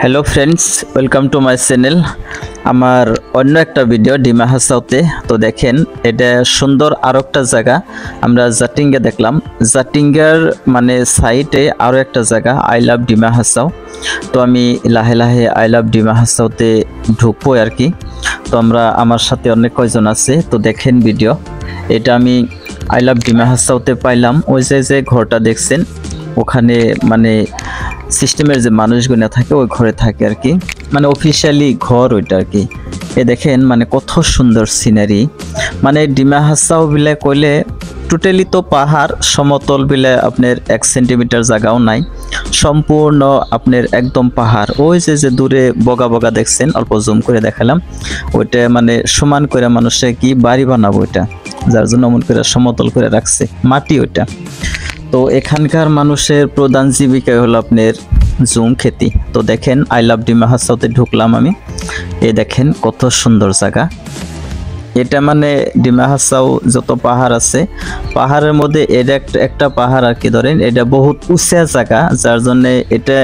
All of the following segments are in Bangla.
Hello friends, welcome to my channel. আমার অন্য একটা ভিডিও ডিমা হাসাওতে। তো দেখেন, এটা সুন্দর আরও একটা জায়গা। আমরা জাটিঙ্গা দেখলাম, জাটিঙ্গার মানে সাইটে আরও একটা জায়গা আই লাভ ডিমা হাসাও। তো আমি লাহে লাহে আই লাভ ডিমা হাসাওতে ঢুকবো আর কি। তো আমার সাথে অনেক কয়জন আছে, তো দেখেন ভিডিও। এটা আমি আই লাভ ডিমা হাসাওতে পাইলাম। ওই যে ঘরটা দেখছেন, ওখানে মানে সিস্টেমের যে মানুষগুলো থাকে ওই ঘরে থাকে আর কি, মানে অফিসিয়ালি ঘর ওইটা আর কি। এ দেখেন মানে কত সুন্দর সিনারি। মানে ডিমা হাসাও বিলে কইলে টোটালি তো পাহাড়, সমতল বিলে আপনার 1 সেন্টিমিটার জায়গাও নাই, সম্পূর্ণ আপনার একদম পাহাড়। ওই যে দূরে বগা বগা দেখছেন, অল্প জুম করে দেখালাম, ওইটা মানে সমান করে মানুষে কি বাড়ি বানাবো ওইটা, যার জন্য মন করে সমতল করে রাখছে মাটি ওইটা। তো এখানকার মানুষের প্রধান জীবিকা হলো আপনার জুম খেতি। তো দেখেন আই লাভ ডিমা হাসাওতে ঢুকলাম আমি। এই দেখেন কত সুন্দর জায়গা এটা। মানে ডিমা হাসাও যত পাহাড় আছে, পাহাড়ের মধ্যে এটা একটা পাহাড় আর কি, ধরেন এটা বহুত উঁচা জায়গা, যার জন্য এটা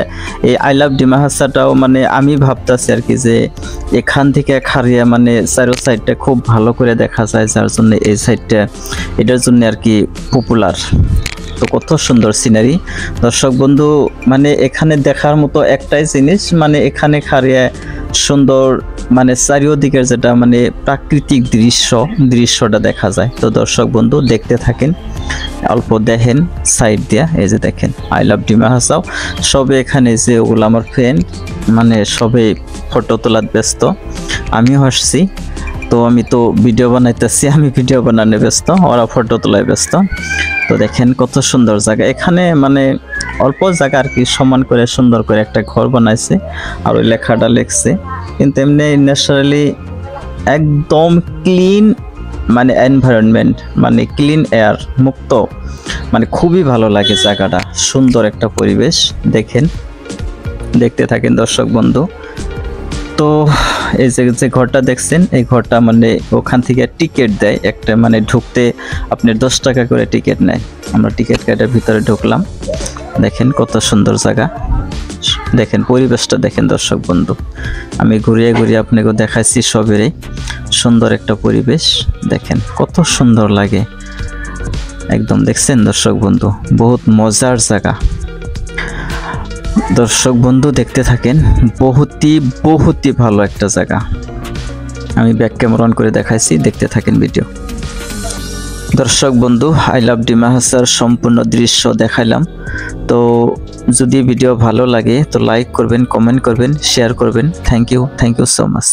এই আই লাভ ডিমা হাসাটাও মানে আমি ভাবতেছি আর কি যে এখান থেকে খারিয়া মানে চারো সাইডটা খুব ভালো করে দেখা যায়, যার জন্য এই সাইডটা এটার জন্য আর কি পপুলার। তো কত সুন্দর সিনারি দর্শক বন্ধু, মানে এখানে দেখার মতো একটাই জিনিস, মানে এখানে খারিয়া সুন্দর মানে চারিদিকের যেটা মানে প্রাকৃতিক দৃশ্যটা দেখা যায়। তো দর্শক বন্ধু দেখতে থাকেন, অল্প দেখেন সাইড দিয়া। এই যে দেখেন আই লাভ ডিমা হাসাও, সবে এখানে যে ওগুলো আমার ফ্রেন্ড মানে সবে ফটো তোলার ব্যস্ত, আমিও আসছি। তো আমি তো ভিডিও বানাইতেছি, আমি ভিডিও বানানো ব্যস্ত, ওরা ফটো তোলায় ব্যস্ত। তো দেখেন কত সুন্দর জায়গা এখানে, মানে অল্প জায়গা আর কি, সমান করে সুন্দর করে একটা ঘর বানাইছে আর ওই লেখাটা লিখছে। কিন্তু এমনি ন্যাচারালি একদম ক্লিন মানে এনভায়রনমেন্ট, মানে ক্লিন এয়ার মুক্ত, মানে খুবই ভালো লাগে জায়গাটা, সুন্দর একটা পরিবেশ। দেখেন, দেখতে থাকেন দর্শক বন্ধু। তো এই যে ঘরটা দেখছেন, এই ঘরটা মানে ওখান থেকে টিকিট দেয় একটা, মানে ঢুকতে আপনার 10 টাকা করে টিকিট নেয়। আমরা টিকিট কেটে ভিতরে ঢুকলাম। দেখেন কত সুন্দর জায়গা, দেখেন পরিবেশটা দেখেন দর্শক বন্ধু। আমি ঘুরিয়ে ঘুরিয়ে আপনাকে দেখাইছি, সবেরই সুন্দর একটা পরিবেশ। দেখেন কত সুন্দর লাগে একদম, দেখছেন দর্শক বন্ধু, বহুত মজার জায়গা। দর্শক বন্ধু দেখতে থাকেন, বহুতই ভালো একটা জায়গা। আমি ব্যাক ক্যামেরা অন করে দেখাইছি, দেখতে থাকেন ভিডিও। দর্শক বন্ধু আই লাভ ডিমা হাসার সম্পূর্ণ দৃশ্য দেখাইলাম। তো যদি ভিডিও ভালো লাগে তো লাইক করবেন, কমেন্ট করবেন, শেয়ার করবেন। Thank you so much.